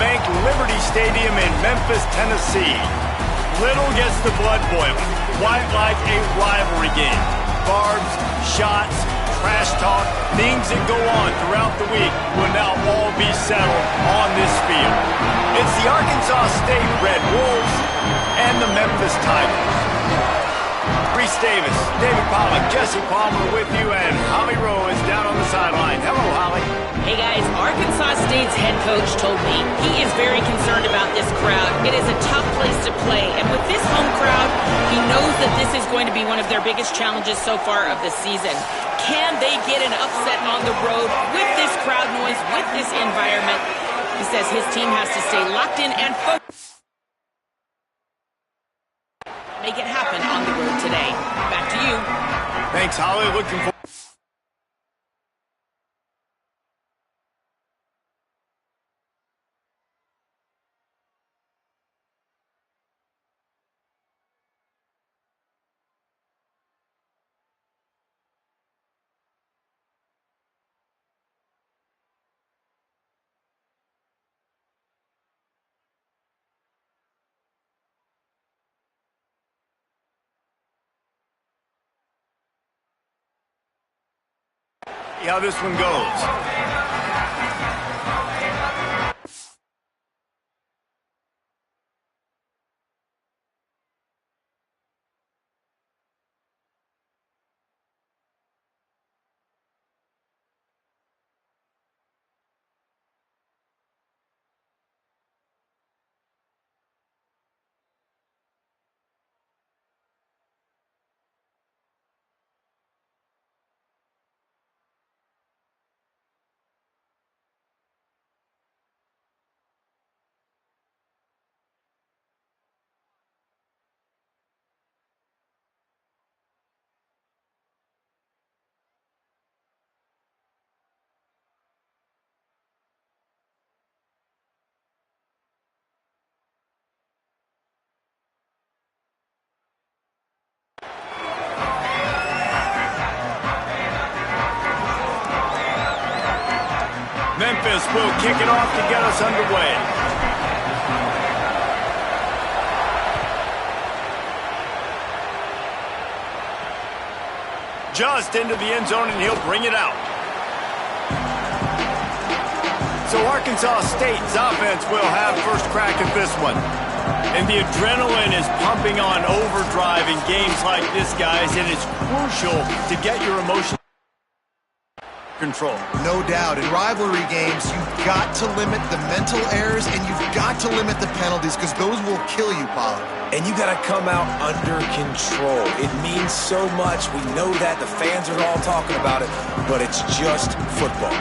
Bank Liberty Stadium in Memphis, Tennessee. Little gets the blood boiling, quite like a rivalry game. Barbs, shots, trash talk, things that go on throughout the week will now all be settled on this field. It's the Arkansas State Red Wolves and the Memphis Tigers. Reese Davis, David Pollack, Jesse Palmer with you, and Holly Rowe is down on the sideline. Hello, Holly. Hey guys, Arkansas State's head coach told me he is very concerned about this crowd. It is a tough place to play, and with this home crowd, he knows that this is going to be one of their biggest challenges so far of the season. Can they get an upset on the road with this crowd noise, with this environment? He says his team has to stay locked in and focused. Make it happen on the road today. Back to you. Thanks, Holly. Looking forward. See how this one goes. Memphis will kick it off to get us underway. Just into the end zone, and he'll bring it out. So Arkansas State's offense will have first crack at this one. And the adrenaline is pumping on overdrive in games like this, guys, and it's crucial to get your emotions control. No doubt. In rivalry games, you've got to limit the mental errors and you've got to limit the penalties because those will kill you, Pollard. And you got to come out under control. It means so much. We know that. The fans are all talking about it, but it's just football.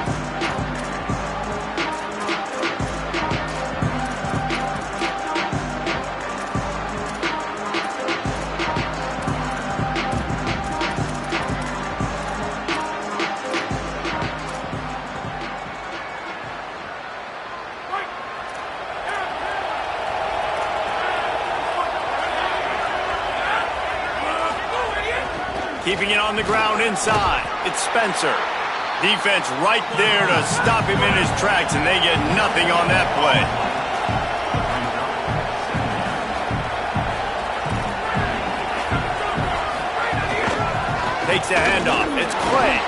Keeping it on the ground inside. It's Spencer. Defense right there to stop him in his tracks, and they get nothing on that play. Takes the handoff. It's Clay.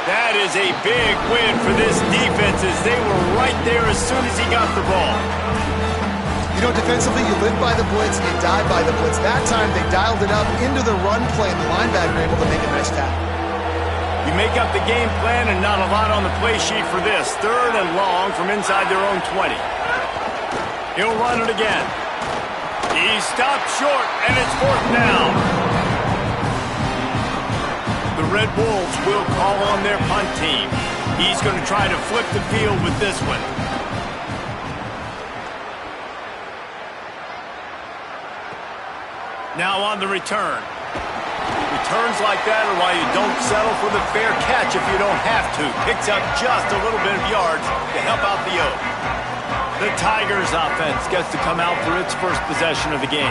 That is a big win for this defense as they were right there as soon as he got the ball. You know, defensively, you live by the blitz and you die by the blitz. That time, they dialed it up into the run play, and the linebacker able to make a nice tackle. You make up the game plan and not a lot on the play sheet for this. 3rd and long from inside their own 20. He'll run it again. He stopped short, and it's 4th down. The Red Wolves will call on their punt team. He's going to try to flip the field with this one. Now on the return. Returns like that are why you don't settle for the fair catch if you don't have to. Picks up just a little bit of yards to help out the Oak. The Tigers offense gets to come out for its first possession of the game.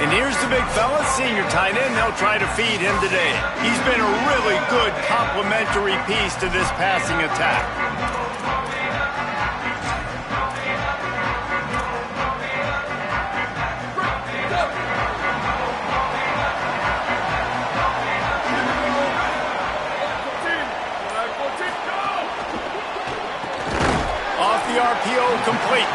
And here's the big fella, senior tight end. They'll try to feed him today. He's been a really good complementary piece to this passing attack. complete.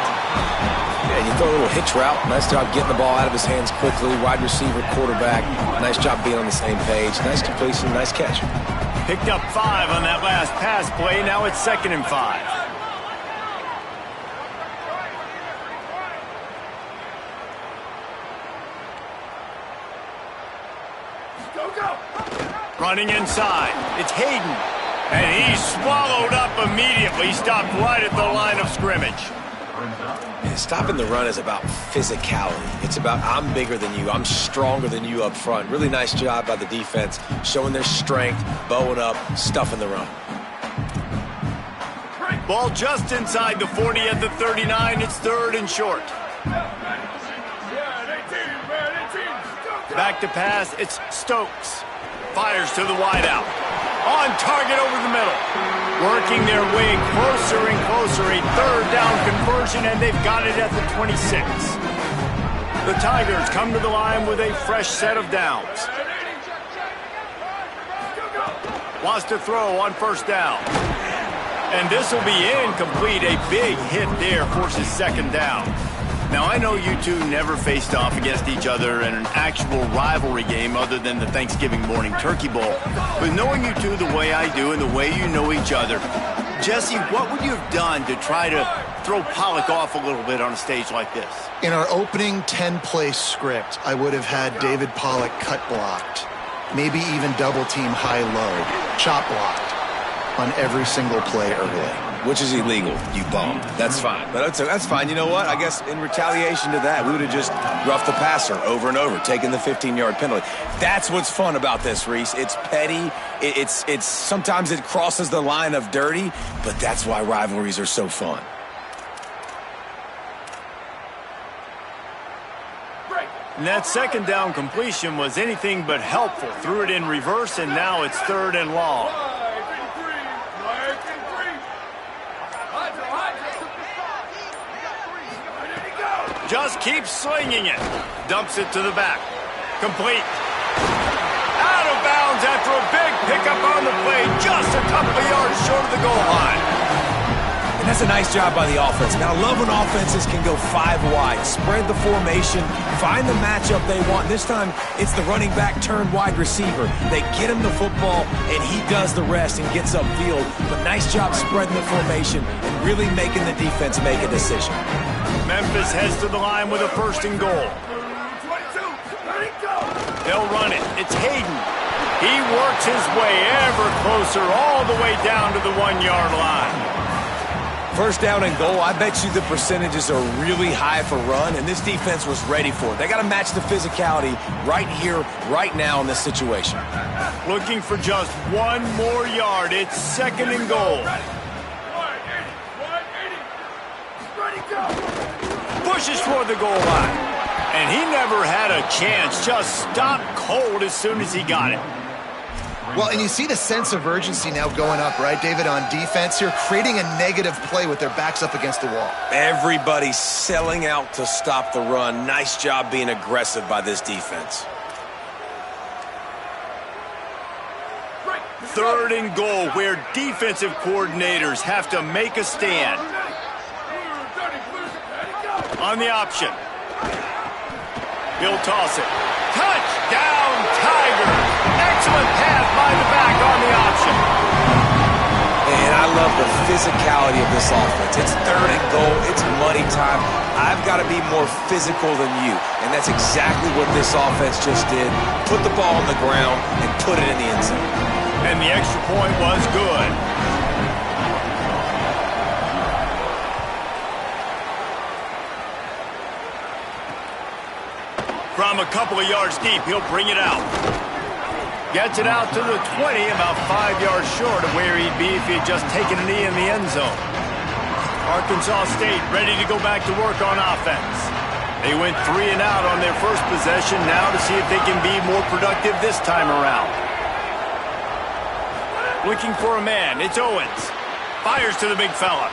Yeah, you throw a little hitch route. Nice job getting the ball out of his hands quickly. Wide receiver, quarterback. Nice job being on the same page. Nice completion, nice catch. Picked up 5 on that last pass play. Now it's 2nd and 5. Running inside. It's Hayden. And he's swallowed up immediately. Stopped right at the line of scrimmage. Stopping the run is about physicality. It's about I'm bigger than you. I'm stronger than you up front. Really nice job by the defense, showing their strength, bowing up, stuffing the run. Ball just inside the 40 at the 39. It's 3rd and short. Back to pass. It's Stokes. Fires to the wideout. On target over the middle. Working their way closer and closer. A 3rd down conversion, and they've got it at the 26. The Tigers come to the line with a fresh set of downs. Wants to throw on 1st down. And this will be incomplete. A big hit there forces 2nd down. Now, I know you two never faced off against each other in an actual rivalry game other than the Thanksgiving morning turkey bowl. But knowing you two the way I do and the way you know each other, Jesse, what would you have done to try to throw Pollock off a little bit on a stage like this? In our opening 10-play script, I would have had David Pollock cut blocked, maybe even double team high-low, chop blocked on every single play early. Which is illegal, you bum. That's fine. But that's fine. You know what? I guess in retaliation to that, we would have just roughed the passer over and over, taking the 15-yard penalty. That's what's fun about this, Reese. It's petty. It's sometimes it crosses the line of dirty, but that's why rivalries are so fun. And that 2nd down completion was anything but helpful. Threw it in reverse, and now it's 3rd and long. Just keeps slinging it. Dumps it to the back. Complete. Out of bounds after a big pickup on the play. Just a couple of yards short of the goal line. And that's a nice job by the offense. Now, I love when offenses can go 5 wide, spread the formation, find the matchup they want. This time, it's the running back turned wide receiver. They get him the football, and he does the rest and gets upfield. But nice job spreading the formation and really making the defense make a decision. Memphis heads to the line with a 1st and goal. They'll run it. It's Hayden. He works his way ever closer all the way down to the 1-yard line. 1st down and goal, I bet you the percentages are really high for run, and this defense was ready for it. They got to match the physicality right here, right now in this situation. Looking for just 1 more yard. It's 2nd and goal. Pushes toward the goal line. And he never had a chance. Just stopped cold as soon as he got it. Well, and you see the sense of urgency now going up, right, David, on defense here, creating a negative play with their backs up against the wall. Everybody's selling out to stop the run. Nice job being aggressive by this defense. 3rd and goal, where defensive coordinators have to make a stand. On the option. He'll toss it. Touchdown, Tigers! Excellent pass by the back on the option. And I love the physicality of this offense. It's 3rd and goal. It's money time. I've got to be more physical than you. And that's exactly what this offense just did. Put the ball on the ground and put it in the end zone. And the extra point was good. From a couple of yards deep, he'll bring it out. Gets it out to the 20, about 5 yards short of where he'd be if he had just taken a knee in the end zone. Arkansas State ready to go back to work on offense. They went 3 and out on their first possession, now to see if they can be more productive this time around. Looking for a man, it's Owens. Fires to the big fella.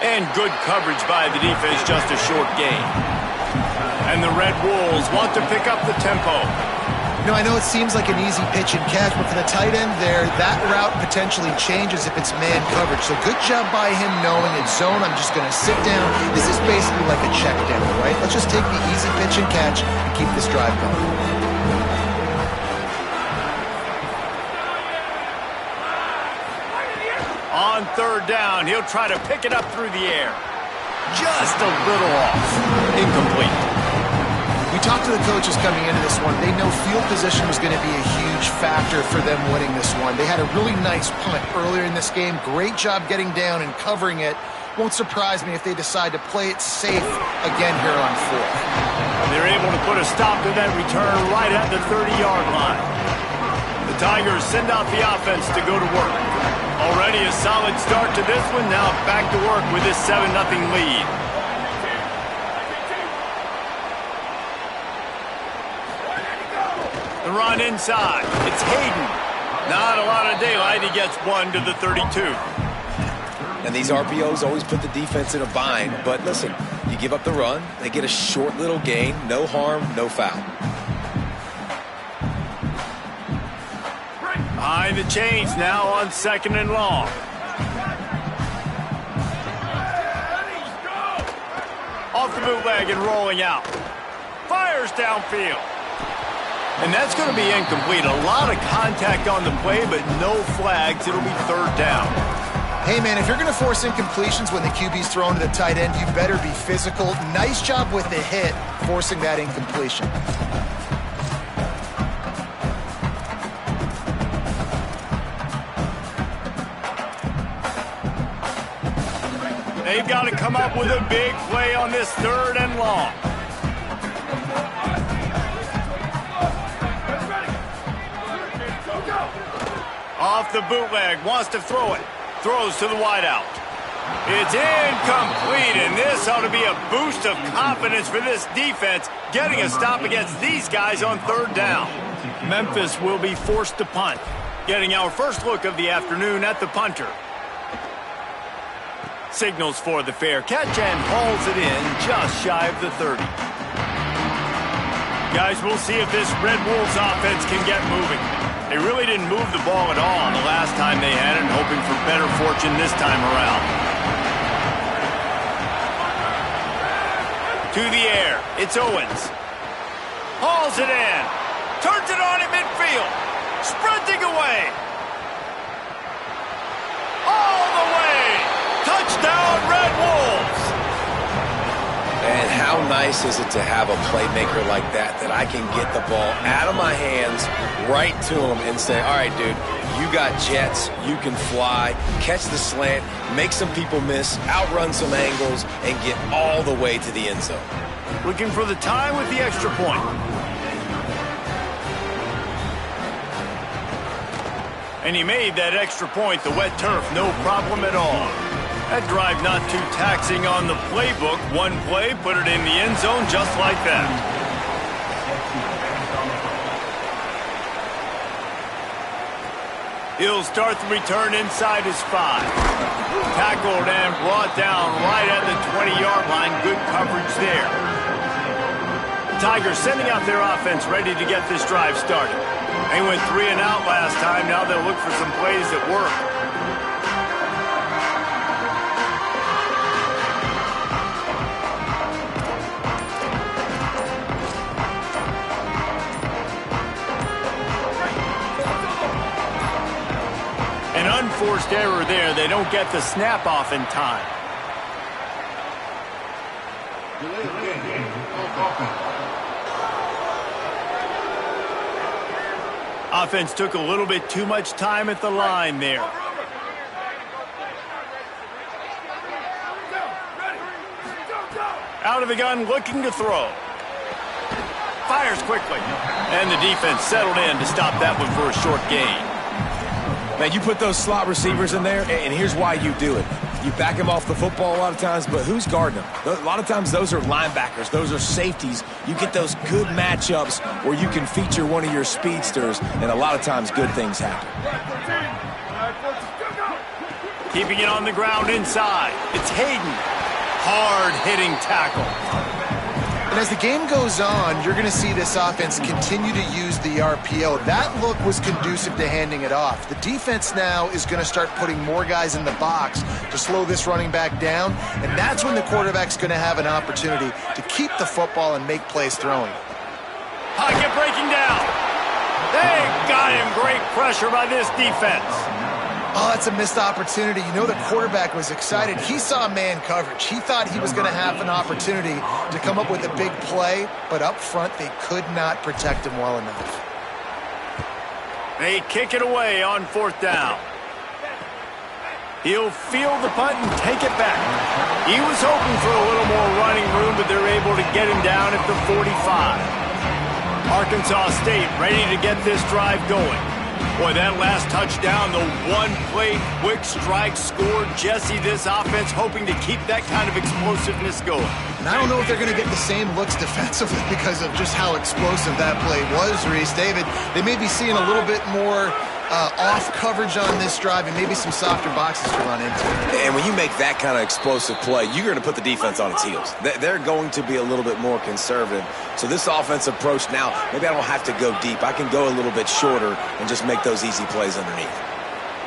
And good coverage by the defense, just a short gain. And the Red Wolves want to pick up the tempo. You know, I know it seems like an easy pitch and catch, but for the tight end there, that route potentially changes if it's man coverage. So good job by him knowing it's zone. I'm just going to sit down. This is basically like a check down, right? Let's just take the easy pitch and catch and keep this drive going. On third down, he'll try to pick it up through the air. Just a little off. Incomplete. We talked to the coaches coming into this one. They know field position was going to be a huge factor for them winning this one. They had a really nice punt earlier in this game. Great job getting down and covering it. Won't surprise me if they decide to play it safe again here on fourth. They're able to put a stop to that return right at the 30-yard line. The Tigers send out the offense to go to work. Already a solid start to this one. Now back to work with this 7-0 lead. The run inside. It's Hayden. Not a lot of daylight. He gets one to the 32. And these RPOs always put the defense in a bind. But listen, you give up the run, they get a short little gain. No harm, no foul. Behind the chains now on 2nd and long. Off the bootleg and rolling out. Fires downfield. And that's going to be incomplete. A lot of contact on the play, but no flags. It'll be 3rd down. Hey, man, if you're going to force incompletions when the QB's thrown to the tight end, you better be physical. Nice job with the hit, forcing that incompletion. They've got to come up with a big play on this 3rd and long. Off the bootleg, wants to throw it. Throws to the wideout. It's incomplete, and this ought to be a boost of confidence for this defense, getting a stop against these guys on 3rd down. Memphis will be forced to punt, getting our first look of the afternoon at the punter. Signals for the fair catch and hauls it in just shy of the 30. Guys, we'll see if this Red Wolves offense can get moving. They really didn't move the ball at all the last time they had it, hoping for better fortune this time around. To the air, it's Owens. Hauls it in. Turns it on at midfield. Sprinting away. All the way. Touchdown, Red Wolves. And how nice is it to have a playmaker like that I can get the ball out of my hands right to him and say, all right, dude, you got jets, you can fly, catch the slant, make some people miss, outrun some angles, and get all the way to the end zone. Looking for the tie with the extra point. And he made that extra point, the wet turf, no problem at all. That drive not too taxing on the playbook. One play, put it in the end zone just like that. He'll start the return inside his 5. Tackled and brought down right at the 20-yard line. Good coverage there. The Tigers sending out their offense ready to get this drive started. They went 3 and out last time. Now they'll look for some plays that work. An unforced error there. They don't get the snap off in time. Offense took a little bit too much time at the line there. Out of the gun, looking to throw. Fires quickly. And the defense settled in to stop that one for a short gain. Man, you put those slot receivers in there, and here's why you do it. You back them off the football a lot of times, but who's guarding them? A lot of times those are linebackers. Those are safeties. You get those good matchups where you can feature one of your speedsters, and a lot of times good things happen. Keeping it on the ground inside. It's Hayden. Hard-hitting tackle. And as the game goes on, you're going to see this offense continue to use the RPO. That look was conducive to handing it off. The defense now is going to start putting more guys in the box to slow this running back down, and that's when the quarterback's going to have an opportunity to keep the football and make plays throwing. Pocket breaking down. They got him. Great pressure by this defense. Oh, that's a missed opportunity. You know the quarterback was excited. He saw man coverage. He thought he was going to have an opportunity to come up with a big play, but up front they could not protect him well enough. They kick it away on 4th down. He'll field the punt and take it back. He was hoping for a little more running room, but they're able to get him down at the 45. Arkansas State ready to get this drive going. Boy, that last touchdown, the one-play quick strike scored. Jesse, this offense hoping to keep that kind of explosiveness going. And I don't know if they're going to get the same looks defensively because of just how explosive that play was, Reese. David, they may be seeing a little bit more off coverage on this drive and maybe some softer boxes to run into. And when you make that kind of explosive play, you're going to put the defense on its heels. They're going to be a little bit more conservative. So this offensive approach now, maybe I don't have to go deep. I can go a little bit shorter and just make those easy plays underneath.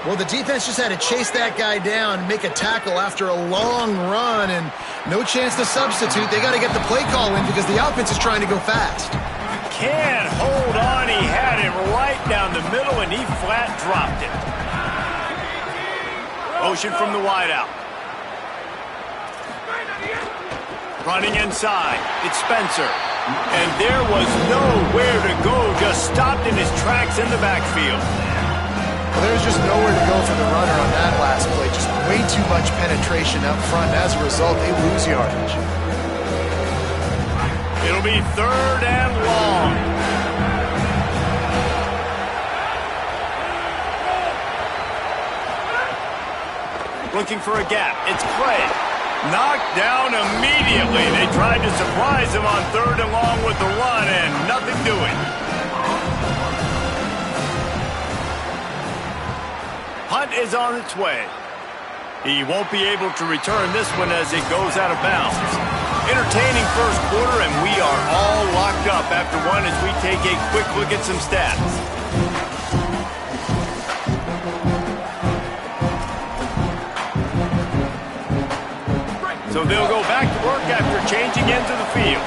Well, the defense just had to chase that guy down, make a tackle after a long run, and no chance to substitute. They got to get the play call in because the offense is trying to go fast. Can't hold on. He had it right down the middle, and he flat dropped it. Motion from the wideout. Running inside. It's Spencer. And there was nowhere to go. Just stopped in his tracks in the backfield. Well, there's just nowhere to go for the runner on that last play. Just way too much penetration up front. As a result, they lose yardage. It'll be 3rd and long. Looking for a gap. It's Clay. Knocked down immediately. They tried to surprise him on 3rd and long with the run, and nothing doing. Punt is on its way. He won't be able to return this one as it goes out of bounds. Entertaining first quarter, and we are all locked up after one as we take a quick look at some stats. So they'll go back to work after changing ends of the field.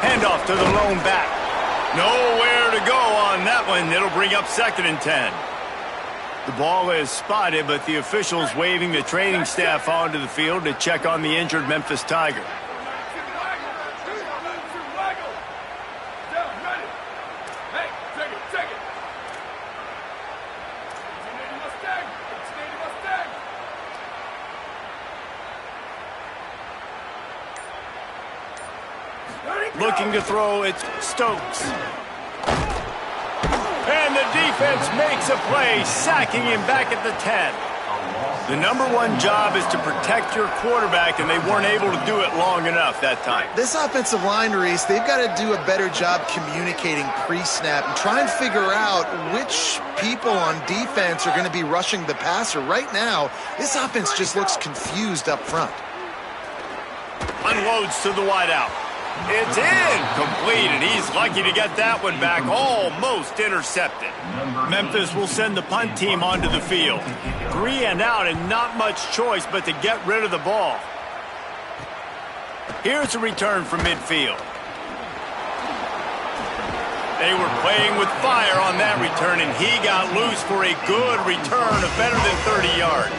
Handoff to the lone back. Nowhere to go on that one. It'll bring up 2nd and 10. The ball is spotted, but the officials waving the training staff onto the field to check on the injured Memphis Tiger. Looking to throw, it's Stokes. And the defense makes a play, sacking him back at the 10. The #1 job is to protect your quarterback, and they weren't able to do it long enough that time. This offensive line, Reese, they've got to do a better job communicating pre-snap and try and figure out which people on defense are going to be rushing the passer. Right now, this offense just looks confused up front. Unloads to the wideout. It's incomplete, and he's lucky to get that one back, almost intercepted. Memphis will send the punt team onto the field. 3 and out, and not much choice but to get rid of the ball. Here's a return from midfield. They were playing with fire on that return, and he got loose for a good return of better than 30 yards.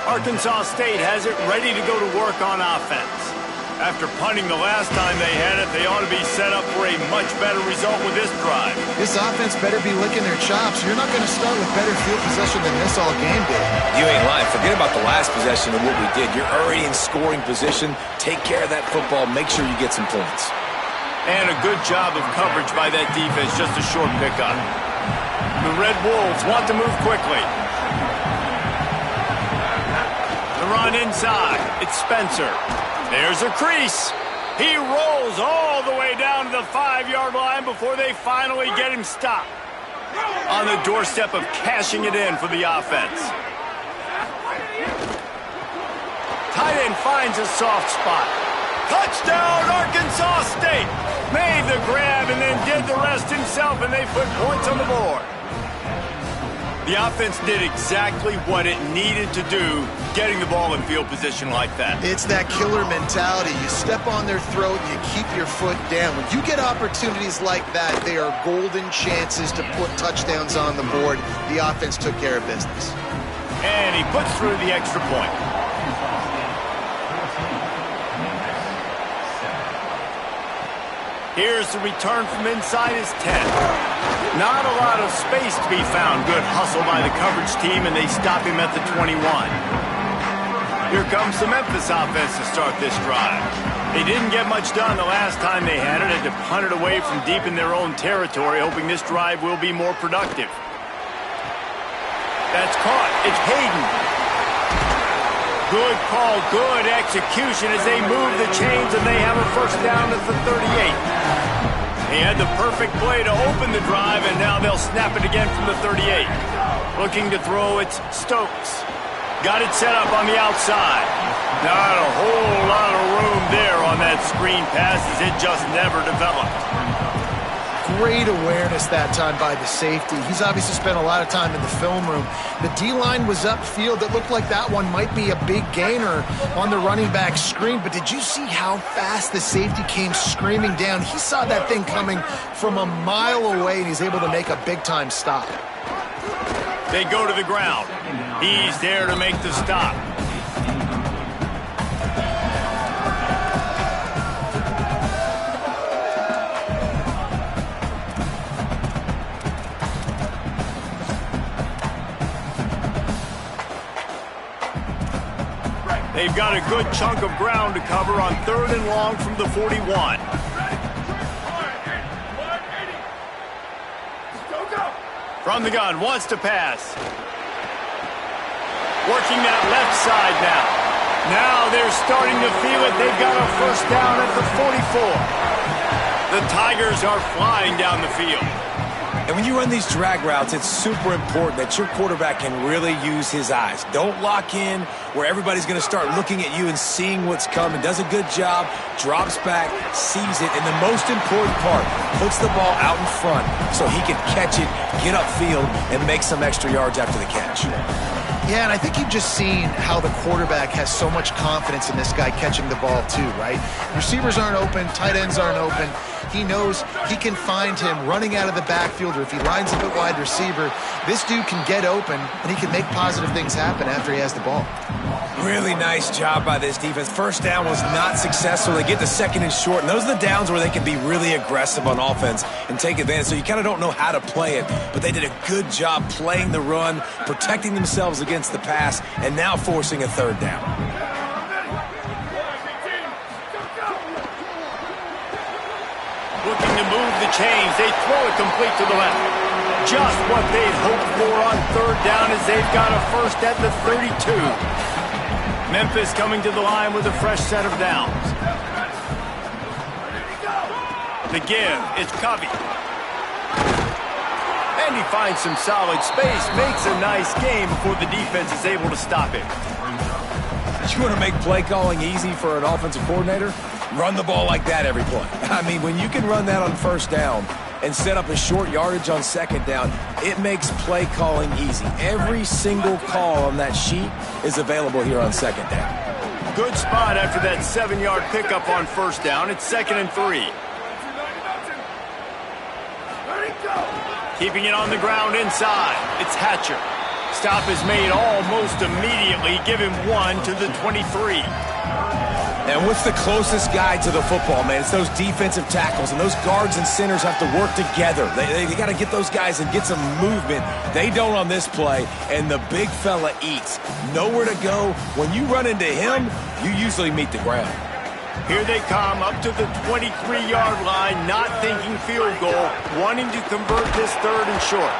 Arkansas State has it ready to go to work on offense. After punting the last time they had it, they ought to be set up for a much better result with this drive. This offense better be licking their chops. You're not going to start with better field possession than this all game, Dave. You ain't lying. Forget about the last possession and what we did. You're already in scoring position. Take care of that football. Make sure you get some points. And a good job of coverage by that defense. Just a short pickup. The Red Wolves want to move quickly. The run inside. It's Spencer. There's a crease. He rolls all the way down to the 5-yard line before they finally get him stopped. On the doorstep of cashing it in for the offense. and finds a soft spot. Touchdown, Arkansas State! Made the grab and then did the rest himself, and they put points on the board. The offense did exactly what it needed to do, getting the ball in field position like that. It's that killer mentality. You step on their throat and you keep your foot down. When you get opportunities like that, they are golden chances to put touchdowns on the board. The offense took care of business. And he puts through the extra point. Here's the return from inside his 10. Not a lot of space to be found. Good hustle by the coverage team, and they stop him at the 21. Here comes the Memphis offense to start this drive. They didn't get much done the last time they had it. Had to punt it away from deep in their own territory, hoping this drive will be more productive. That's caught. It's Hayden. Good call, good execution as they move the chains, and they have a first down at the 38. He had the perfect play to open the drive, and now they'll snap it again from the 38. Looking to throw, it's Stokes. Got it set up on the outside. Not a whole lot of room there on that screen pass as it just never developed. Great awareness that time by the safety. He's obviously spent a lot of time in the film room. The D-line was upfield. It looked like that one might be a big gainer on the running back screen, but did you see how fast the safety came screaming down? He saw that thing coming from a mile away, and he's able to make a big-time stop. They go to the ground. He's there to make the stop. They've got a good chunk of ground to cover on 3rd and long from the 41. From the gun, wants to pass. Working that left side now. Now they're starting to feel it. They've got a first down at the 44. The Tigers are flying down the field. And when you run these drag routes, it's super important that your quarterback can really use his eyes. Don't lock in where everybody's going to start looking at you and seeing what's coming. Does a good job, drops back, sees it, and the most important part, puts the ball out in front so he can catch it, get upfield, and make some extra yards after the catch. Yeah, and I think you've just seen how the quarterback has so much confidence in this guy catching the ball too, right? Receivers aren't open, tight ends aren't open. He knows he can find him running out of the backfield, or if he lines up at wide receiver, this dude can get open, and he can make positive things happen after he has the ball. Really nice job by this defense. First down was not successful. They get the 2nd and short, and those are the downs where they can be really aggressive on offense and take advantage. So you kind of don't know how to play it, but they did a good job playing the run, protecting themselves against the pass, and now forcing a 3rd down. Looking to move the chains. They throw it complete to the left. Just what they'd hoped for on 3rd down as they've got a first at the 32. Memphis coming to the line with a fresh set of downs. The give is Covey. And he finds some solid space, makes a nice game before the defense is able to stop him. You want to make play calling easy for an offensive coordinator? Run the ball like that every play. I mean, when you can run that on 1st down and set up a short yardage on 2nd down, it makes play calling easy. Every single call on that sheet is available here on 2nd down. Good spot after that 7-yard pickup on 1st down. It's 2nd and 3. Keeping it on the ground inside. It's Hatcher. Stop is made almost immediately. Give him 1 to the 23. And what's the closest guy to the football, man? It's those defensive tackles, and those guards and centers have to work together. They got to get those guys and get some movement. They don't on this play, and the big fella eats. Nowhere to go. When you run into him, you usually meet the ground. Here they come up to the 23-yard line, not thinking field goal, wanting to convert this 3rd and short.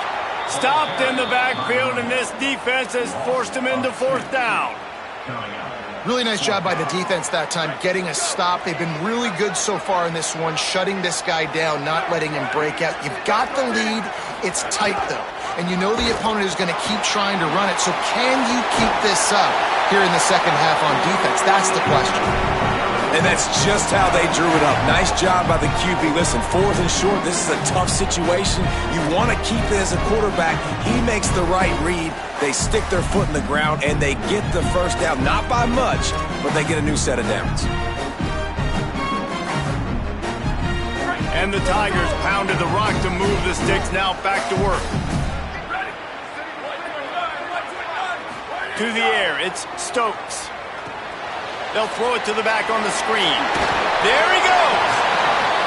Stopped in the backfield, and this defense has forced him into 4th down. Really nice job by the defense that time, getting a stop. They've been really good so far in this one, shutting this guy down, not letting him break out. You've got the lead. It's tight, though. And you know the opponent is going to keep trying to run it. So can you keep this up here in the second half on defense? That's the question. And that's just how they drew it up. Nice job by the QB. Listen, 4th and short, this is a tough situation. You want to keep it as a quarterback. He makes the right read. They stick their foot in the ground, and they get the first down. Not by much, but they get a new set of downs. And the Tigers pounded the rock to move the sticks. Now back to work. To the air, it's Stokes. They'll throw it to the back on the screen. There he goes!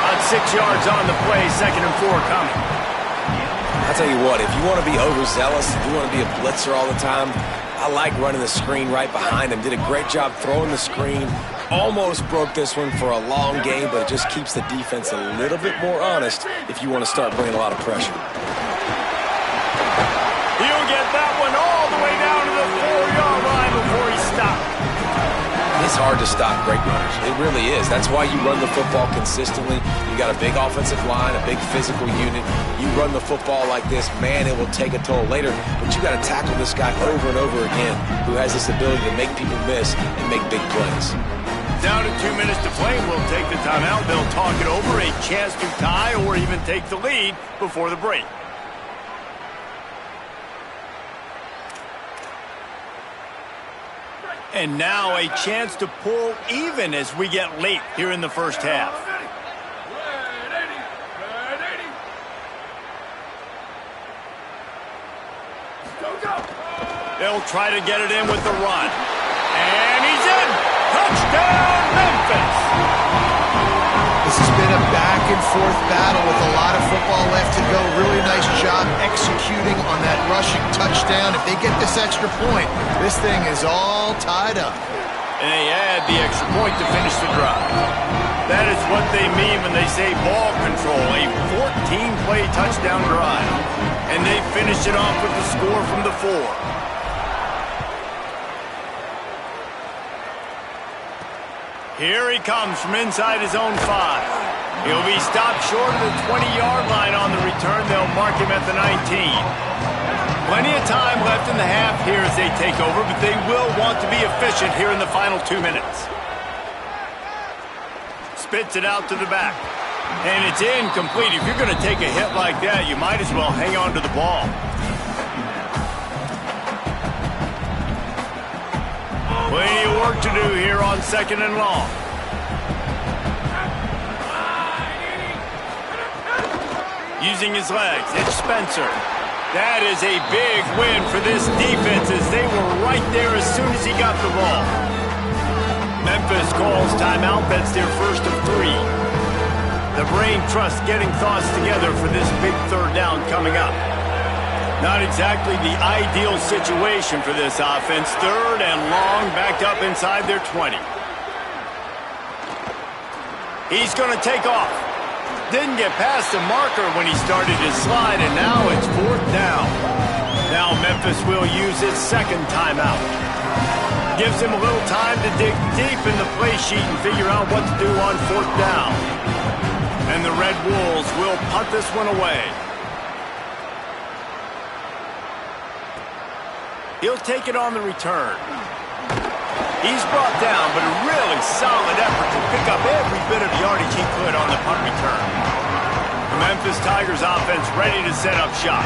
About 6 yards on the play, 2nd and 4 coming. I'll tell you what, if you want to be overzealous, if you want to be a blitzer all the time, I like running the screen right behind him. Did a great job throwing the screen. Almost broke this one for a long game, but it just keeps the defense a little bit more honest if you want to start bringing a lot of pressure. He'll get that one all the way down to the 4-yard line before he stopped. It's hard to stop great runners. It really is. That's why you run the football consistently. You got a big offensive line, a big physical unit. You run the football like this, man, it will take a toll later. But you got to tackle this guy over and over again who has this ability to make people miss and make big plays. Down to 2 minutes to play. We'll take the timeout. They'll talk it over. A chance to tie or even take the lead before the break. And now a chance to pull even as we get late here in the first half. They'll try to get it in with the run. And he's in! Touchdown, Memphis! This has been a back-and-forth battle with a lot of football left to go. Really nice job executing on that rushing touchdown. If they get this extra point, this thing is all tied up. And they add the extra point to finish the drive. That is what they mean when they say ball control, a 14-play touchdown drive. And they finish it off with the score from the 4. Here he comes from inside his own 5. He'll be stopped short of the 20-yard line on the return. They'll mark him at the 19. Plenty of time left in the half here as they take over, but they will want to be efficient here in the final 2 minutes. Spits it out to the back. And it's incomplete. If you're going to take a hit like that, you might as well hang on to the ball. Plenty of work to do here on 2nd and long. Using his legs, it's Spencer. That is a big win for this defense as they were right there as soon as he got the ball. Memphis calls timeout. That's their first of 3. The brain trust getting thoughts together for this big 3rd down coming up. Not exactly the ideal situation for this offense. 3rd and long, backed up inside their 20. He's going to take off. Didn't get past the marker when he started his slide, and now it's 4th down. Now Memphis will use his 2nd timeout. Gives him a little time to dig deep in the play sheet and figure out what to do on 4th down. And the Red Wolves will punt this one away. He'll take it on the return. He's brought down, but a really solid effort to pick up every bit of yardage he could on the punt return. The Memphis Tigers offense ready to set up shop.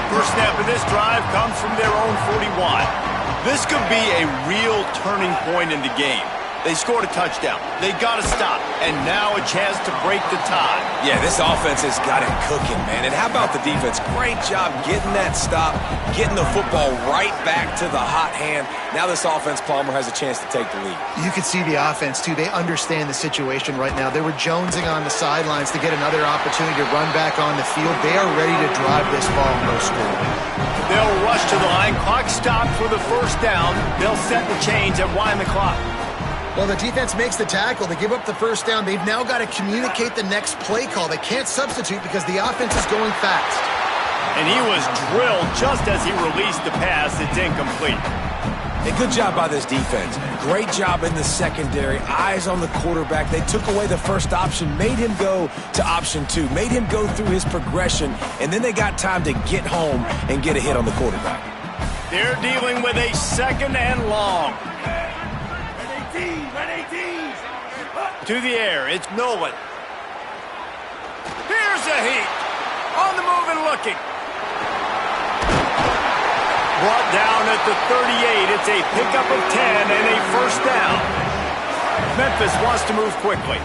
First snap of this drive comes from their own 41. This could be a real turning point in the game. They scored a touchdown. They got to stop. And now a chance to break the tie. Yeah, this offense has got it cooking, man. And how about the defense? Great job getting that stop, getting the football right back to the hot hand. Now this offense, Palmer, has a chance to take the lead. You can see the offense, too. They understand the situation right now. They were jonesing on the sidelines to get another opportunity to run back on the field. They are ready to drive this ball and go score. They'll rush to the line. Clock stopped for the first down. They'll set the chains and wind the clock. Well, the defense makes the tackle. They give up the first down. They've now got to communicate the next play call. They can't substitute because the offense is going fast. And he was drilled just as he released the pass. It's incomplete. And good job by this defense. Great job in the secondary. Eyes on the quarterback. They took away the first option, made him go to option 2, made him go through his progression, and then they got time to get home and get a hit on the quarterback. They're dealing with a second and long. To the air, it's Nolan. Here's a heat. On the move and looking. Brought down at the 38. It's a pickup of 10 and a first down. Memphis wants to move quickly.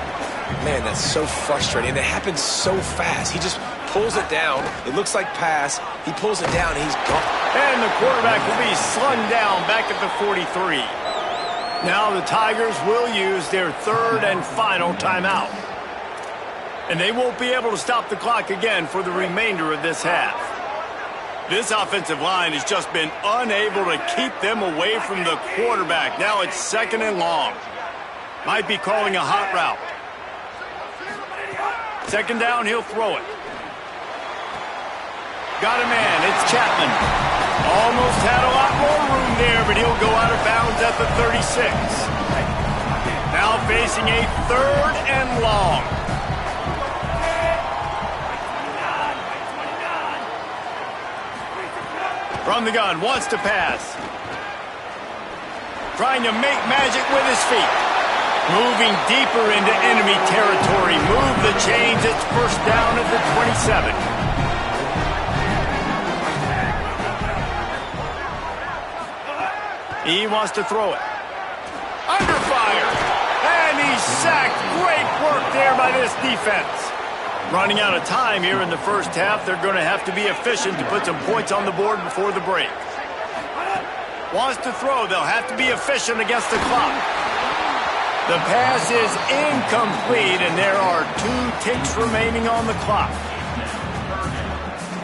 Man, that's so frustrating. And it happens so fast. He just pulls it down. It looks like pass. He pulls it down, and he's gone. And the quarterback will be slung down back at the 43. Now the Tigers will use their third and final timeout. And they won't be able to stop the clock again for the remainder of this half. This offensive line has just been unable to keep them away from the quarterback. Now it's second and long. Might be calling a hot route. Second down, he'll throw it. Got a man, it's Chapman. Almost had a lot more room there, but he'll go out of bounds at the 36. Now facing a third and long. From the gun, wants to pass. Trying to make magic with his feet. Moving deeper into enemy territory. Move the chains. It's first down at the 27. He wants to throw it. Under fire. And he's sacked. Great work there by this defense. Running out of time here in the first half. They're going to have to be efficient to put some points on the board before the break. Wants to throw. They'll have to be efficient against the clock. The pass is incomplete, and there are 2 ticks remaining on the clock.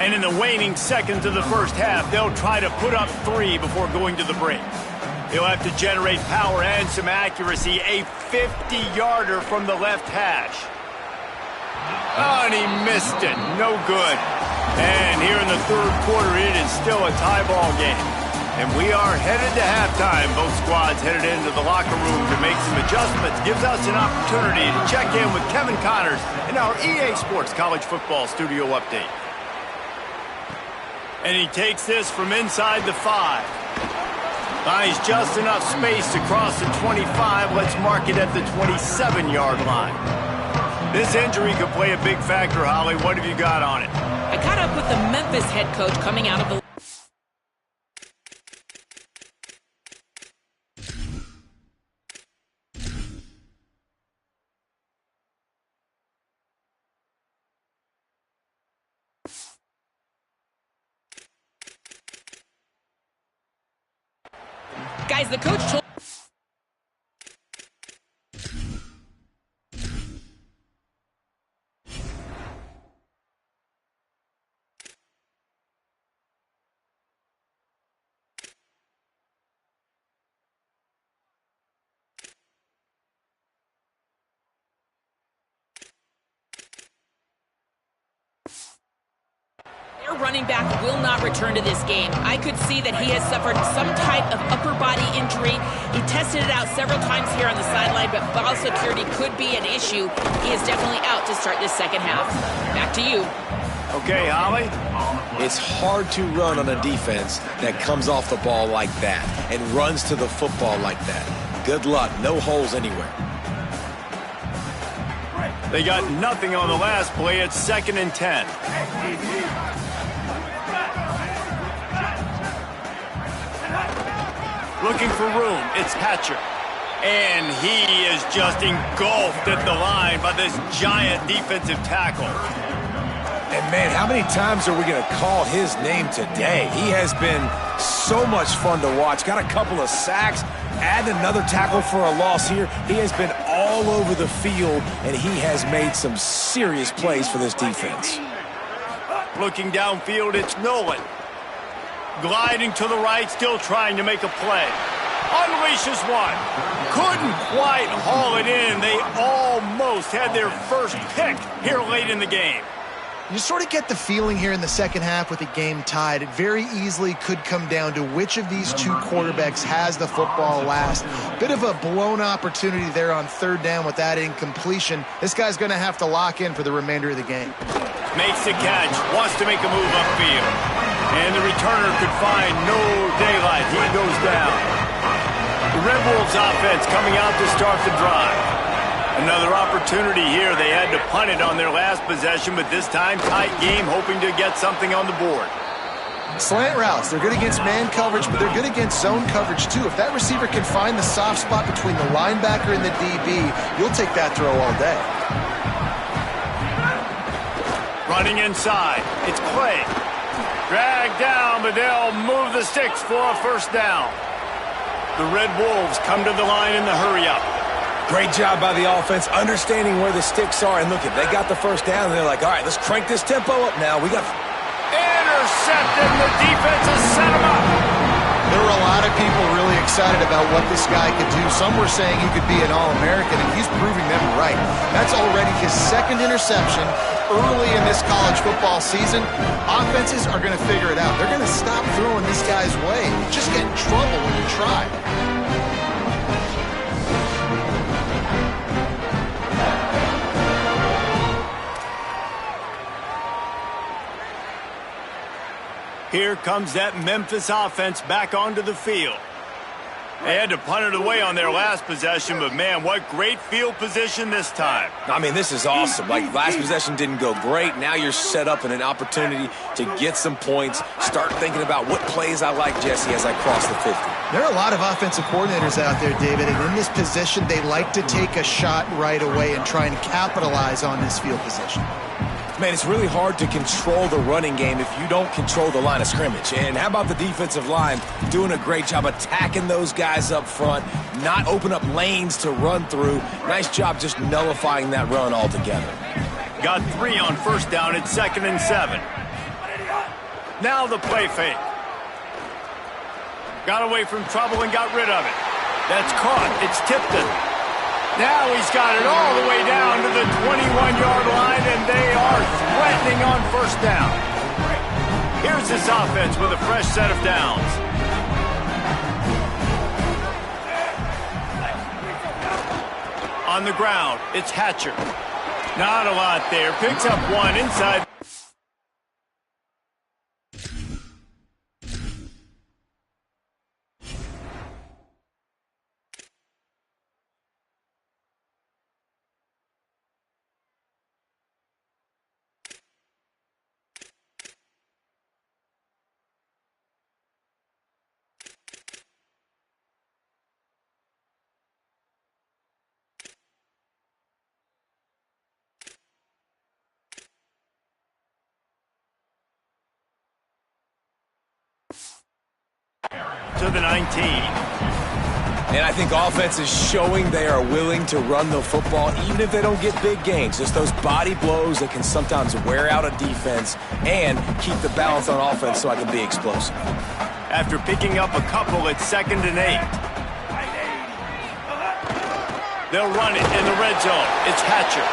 And in the waning seconds of the first half, they'll try to put up 3 before going to the break. They'll have to generate power and some accuracy. A 50-yarder from the left hash. Oh, and he missed it. No good. And here in the third quarter, it is still a tie ball game. And we are headed to halftime. Both squads headed into the locker room to make some adjustments. Gives us an opportunity to check in with Kevin Connors in our EA Sports College Football Studio Update. And he takes this from inside the 5. Buys just enough space to cross the 25. Let's mark it at the 27-yard line. This injury could play a big factor, Holly. What have you got on it? I caught up with the Memphis head coach coming out of the... Guys, the coach told... running back will not return to this game. I could see that he has suffered some type of upper body injury. He tested it out several times here on the sideline, but ball security could be an issue. He is definitely out to start this second half. Back to you. Okay, Holly. It's hard to run on a defense that comes off the ball like that and runs to the football like that. Good luck. No holes anywhere. They got nothing on the last play. It's second and 10. Looking for room. It's Hatcher. And he is just engulfed at the line by this giant defensive tackle. And, man, how many times are we going to call his name today? He has been so much fun to watch. Got a couple of sacks. Add another tackle for a loss here. He has been all over the field, and he has made some serious plays for this defense. Looking downfield, it's Nolan. Gliding to the right, still trying to make a play. Unleashes one. Couldn't quite haul it in. They almost had their first pick here late in the game. You sort of get the feeling here in the second half with the game tied. It very easily could come down to which of these two quarterbacks has the football last. Bit of a blown opportunity there on third down with that incompletion. This guy's going to have to lock in for the remainder of the game. Makes the catch, wants to make a move upfield. And the returner could find no daylight. He goes down. The Red Wolves offense coming out to start the drive. Another opportunity here. They had to punt it on their last possession, but this time tight game, hoping to get something on the board. Slant routes, they're good against man coverage, but they're good against zone coverage too. If that receiver can find the soft spot between the linebacker and the DB, you'll take that throw all day. Running inside, it's Clay. Dragged down, but they'll move the sticks for a first down. The Red Wolves come to the line in the hurry-up. Great job by the offense, understanding where the sticks are. And look, if they got the first down, they're like, all right, let's crank this tempo up now. We got... Intercepted. The defense has set him up. There were a lot of people really excited about what this guy could do. Some were saying he could be an All-American, and he's proving them right. That's already his second interception early in this college football season. Offenses are going to figure it out. They're going to stop throwing this guy's way. Just get in trouble when you try. Here comes that Memphis offense back onto the field. They had to punt it away on their last possession, but man, what great field position this time. I mean, this is awesome. Like, last possession didn't go great. Now you're set up in an opportunity to get some points. Start thinking about what plays I like, Jesse, as I cross the 50. There are a lot of offensive coordinators out there, David, and in this position, they like to take a shot right away and try and capitalize on this field position. Man, it's really hard to control the running game if you don't control the line of scrimmage. And how about the defensive line doing a great job attacking those guys up front, not open up lanes to run through. Nice job just nullifying that run altogether. Got 3 on first down at 2nd and 7. Now the play fake. Got away from trouble and got rid of it. That's caught. It's Tipton. Now he's got it all the way down to the 21-yard line, and they are threatening on first down. Here's this offense with a fresh set of downs. On the ground, it's Hatcher. Not a lot there. Picks up 1 inside. To the 19. And I think offense is showing they are willing to run the football even if they don't get big gains. Just those body blows that can sometimes wear out a defense and keep the balance on offense so I can be explosive. After picking up a couple at 2nd and 8. They'll run it in the red zone. It's Hatcher.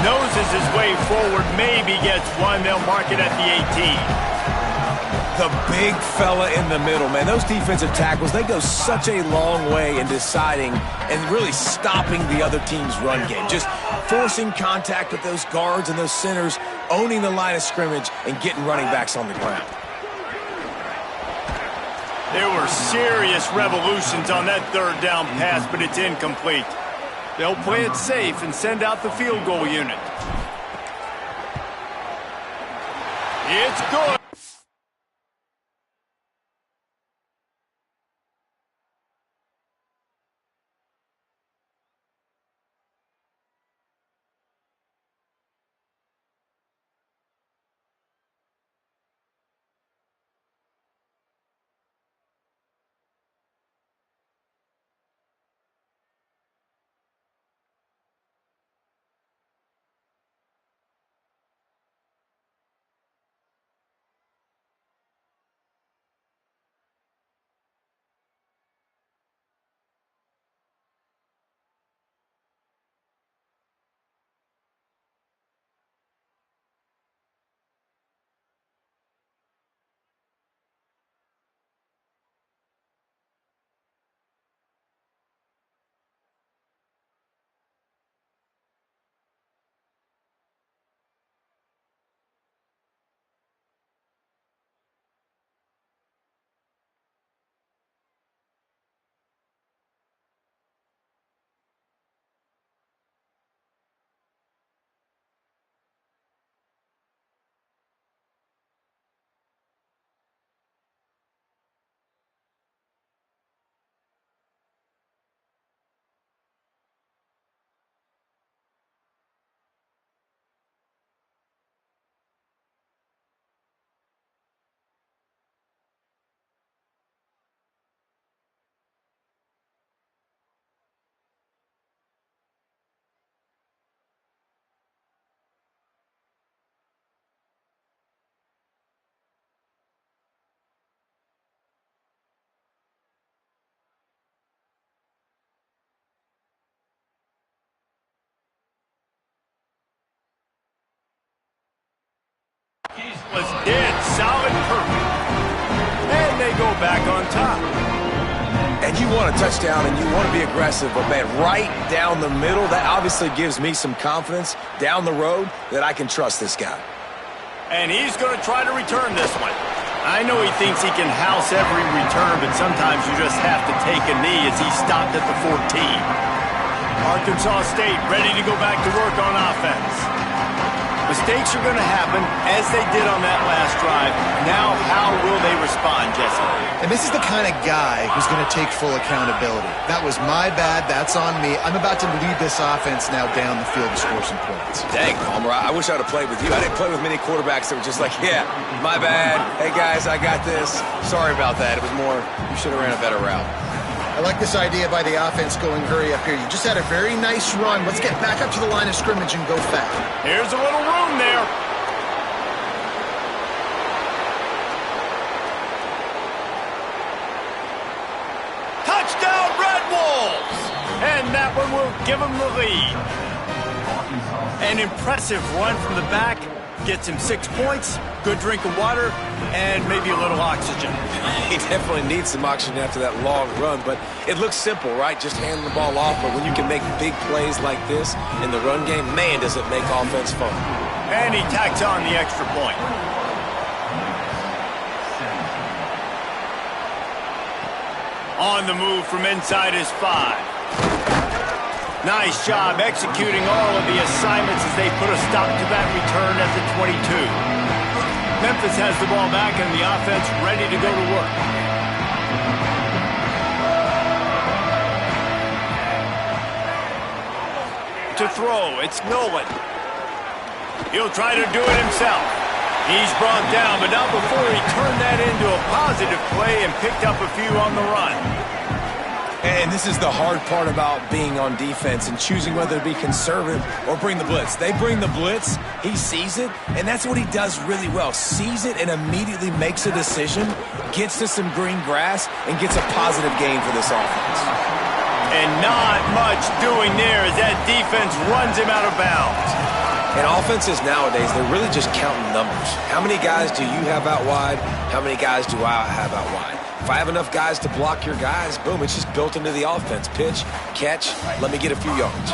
Noses his way forward, maybe gets 1. They'll mark it at the 18. The big fella in the middle, man. Those defensive tackles, they go such a long way in deciding and really stopping the other team's run game. Just forcing contact with those guards and those centers, owning the line of scrimmage, and getting running backs on the ground. There were serious revolutions on that 3rd down pass, but it's incomplete. They'll play it safe and send out the field goal unit. It's good. back on top. And you want a touchdown and you want to be aggressive, but man, right down the middle, that obviously gives me some confidence down the road that I can trust this guy. And he's going to try to return this one. I know he thinks he can house every return, but sometimes you just have to take a knee as he stopped at the 14. Arkansas State ready to go back to work on offense. Mistakes are going to happen, as they did on that last drive. Now, how will they respond, Jesse? And this is the kind of guy who's going to take full accountability. That was my bad. That's on me. I'm about to lead this offense now down the field to score some points. Dang, Palmer, I wish I would have played with you. I didn't play with many quarterbacks that were just like, yeah, my bad. Hey, guys, I got this. Sorry about that. It was more, you should have ran a better route. I like this idea by the offense going hurry up here. You just had a very nice run. Let's get back up to the line of scrimmage and go fast. Here's a little room there. Touchdown, Red Wolves! And that one will give them the lead. An impressive run from the back. Gets him 6 points, good drink of water, and maybe a little oxygen. He definitely needs some oxygen after that long run, but it looks simple, right? Just handing the ball off, but when you can make big plays like this in the run game, man, does it make offense fun. And he tacks on the extra point. On the move from inside his 5. Nice job executing all of the assignments as they put a stop to that return at the 22. Memphis has the ball back and the offense ready to go to work. To throw, it's Nolan. He'll try to do it himself. He's brought down, but not before he turned that into a positive play and picked up a few on the run. And this is the hard part about being on defense and choosing whether to be conservative or bring the blitz. They bring the blitz, he sees it, and that's what he does really well. Sees it and immediately makes a decision, gets to some green grass, and gets a positive gain for this offense. And not much doing there as that defense runs him out of bounds. And offenses nowadays, they're really just counting numbers. How many guys do you have out wide? How many guys do I have out wide? If I have enough guys to block your guys, boom, it's just built into the offense. Pitch, catch, let me get a few yards.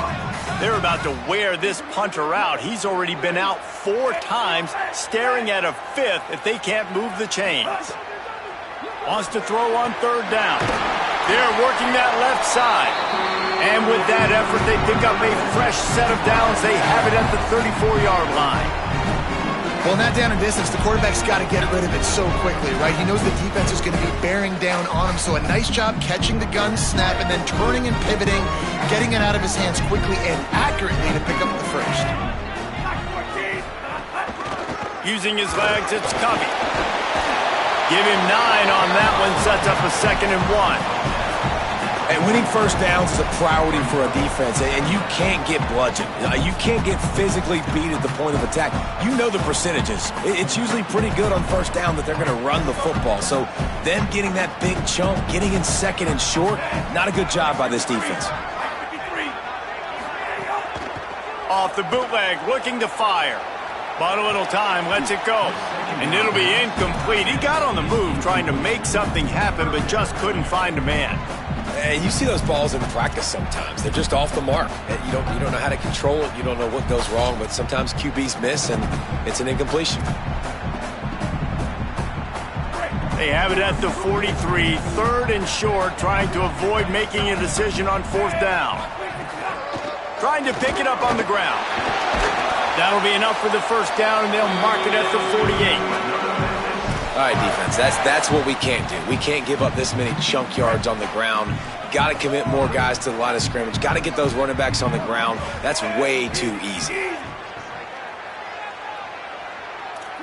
They're about to wear this punter out. He's already been out 4 times, staring at a 5th if they can't move the chains. Wants to throw on 3rd down. They're working that left side. And with that effort, they pick up a fresh set of downs. They have it at the 34-yard line. Well, in that down and distance, the quarterback's got to get rid of it so quickly, right? He knows the defense is going to be bearing down on him, so a nice job catching the gun snap and then turning and pivoting, getting it out of his hands quickly and accurately to pick up the first. Using his legs, it's Covey. Give him 9 on that one, sets up a 2nd and 1. And winning first downs is a priority for a defense, and you can't get bludgeoned. You can't get physically beat at the point of attack. You know the percentages. It's usually pretty good on first down that they're going to run the football. So them getting that big chunk, getting in 2nd and short, not a good job by this defense. Off the bootleg, looking to fire. Bought a little time, lets it go. And it'll be incomplete. He got on the move trying to make something happen, but just couldn't find a man. And you see those balls in practice sometimes. They're just off the mark. You don't know how to control it. You don't know what goes wrong, but sometimes QBs miss, and it's an incompletion. They have it at the 43, 3rd and short, trying to avoid making a decision on 4th down. Trying to pick it up on the ground. That'll be enough for the first down, and they'll mark it at the 48. All right, defense, that's what we can't do. We can't give up this many chunk yards on the ground. Got to commit more guys to the line of scrimmage. Got to get those running backs on the ground. That's way too easy.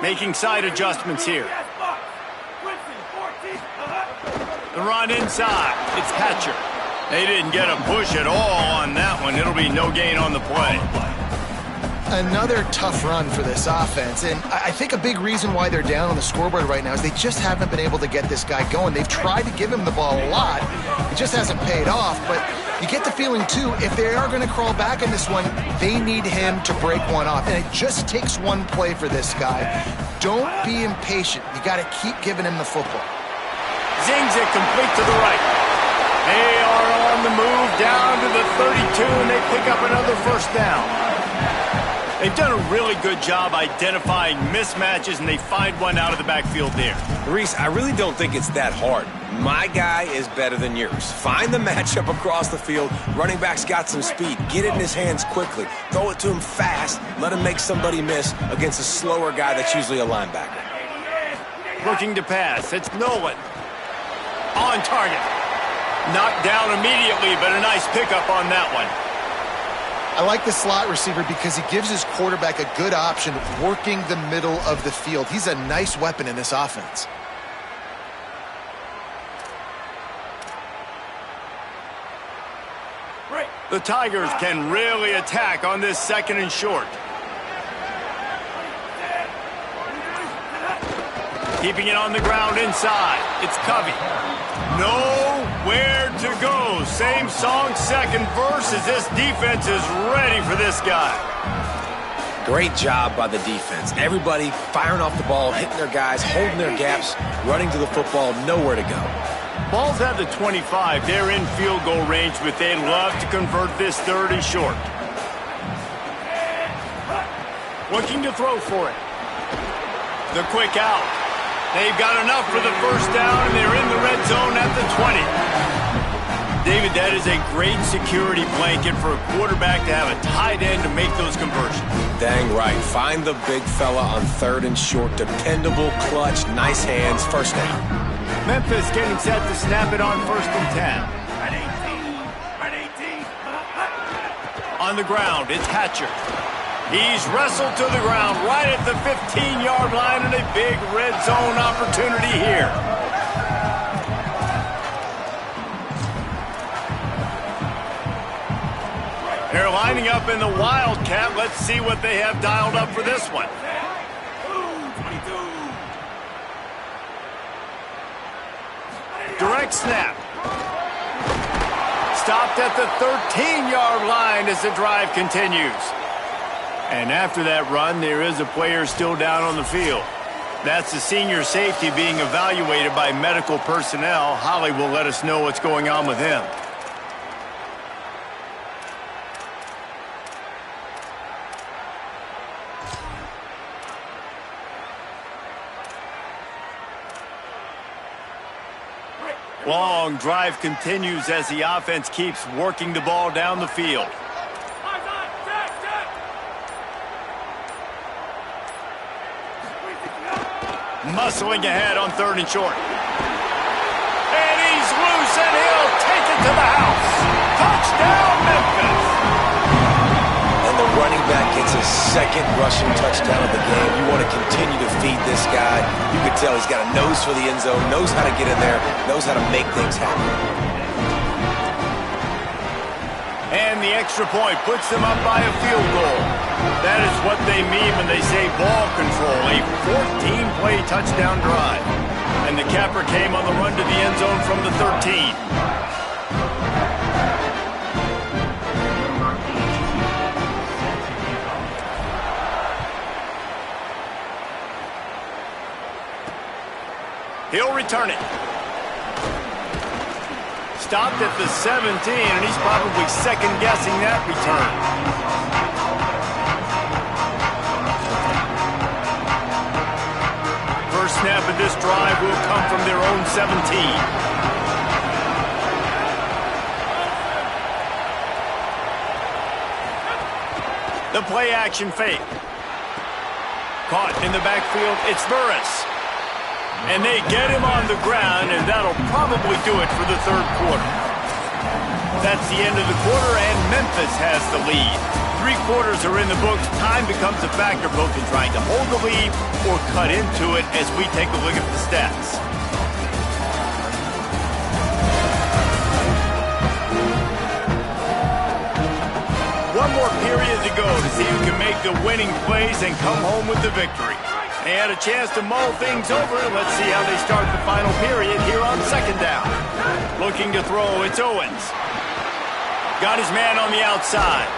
Making side adjustments here. The run inside. It's Hatcher. They didn't get a push at all on that one. It'll be no gain on the play. Another tough run for this offense, and I think a big reason why they're down on the scoreboard right now is they just haven't been able to get this guy going. They've tried to give him the ball a lot. It just hasn't paid off, but you get the feeling, too, if they are going to crawl back in this one, they need him to break one off, and it just takes one play for this guy. Don't be impatient. You got to keep giving him the football. Zings it complete to the right. They are on the move down to the 32, and they pick up another first down. They've done a really good job identifying mismatches, and they find one out of the backfield there. Reese, I really don't think it's that hard. My guy is better than yours. Find the matchup across the field. Running back's got some speed. Get it in his hands quickly. Throw it to him fast. Let him make somebody miss against a slower guy that's usually a linebacker. Looking to pass. It's Nolan. On target. Knocked down immediately, but a nice pickup on that one. I like the slot receiver because he gives his quarterback a good option working the middle of the field. He's a nice weapon in this offense. The Tigers can really attack on this second and short. Keeping it on the ground inside. It's Covey. Nowhere to go. Same song, second verse, as this defense is ready for this guy. Great job by the defense. Everybody firing off the ball, hitting their guys, holding their gaps, running to the football, nowhere to go. Ball's at the 25. They're in field goal range, but they'd love to convert this third and short. Looking to throw for it. The quick out. They've got enough for the first down, and they're in the red zone at the 20. David, that is a great security blanket for a quarterback to have a tight end to make those conversions. Dang right. Find the big fella on third and short. Dependable, clutch, nice hands, first down. Memphis getting set to snap it on first and 10. On the ground, it's Hatcher. He's wrestled to the ground right at the 15-yard line, and a big red zone opportunity here. They're lining up in the Wildcat. Let's see what they have dialed up for this one. Direct snap. Stopped at the 13-yard line as the drive continues. And after that run, there is a player still down on the field. That's the senior safety being evaluated by medical personnel. Holly will let us know what's going on with him. Long drive continues as the offense keeps working the ball down the field. Muscling ahead on third and short. And he's loose, and he'll take it to the house. Touchdown, Memphis. And the running back gets his second rushing touchdown of the game. You want to continue to feed this guy. You can tell he's got a nose for the end zone, knows how to get in there, knows how to make things happen. And the extra point puts them up by a field goal. That is what they mean when they say ball control, a 14-play touchdown drive. And the capper came on the run to the end zone from the 13. He'll return it. Stopped at the 17, and he's probably second-guessing that return. First snap of this drive will come from their own 17. The play-action fake. Caught in the backfield, it's Burris. And they get him on the ground, and that'll probably do it for the third quarter. That's the end of the quarter, and Memphis has the lead. 3 quarters are in the books. Time becomes a factor both in trying to hold the lead or cut into it as we take a look at the stats. One more period to go to see who can make the winning plays and come home with the victory. They had a chance to mull things over. Let's see how they start the final period here on second down. Looking to throw, it's Owens. Got his man on the outside.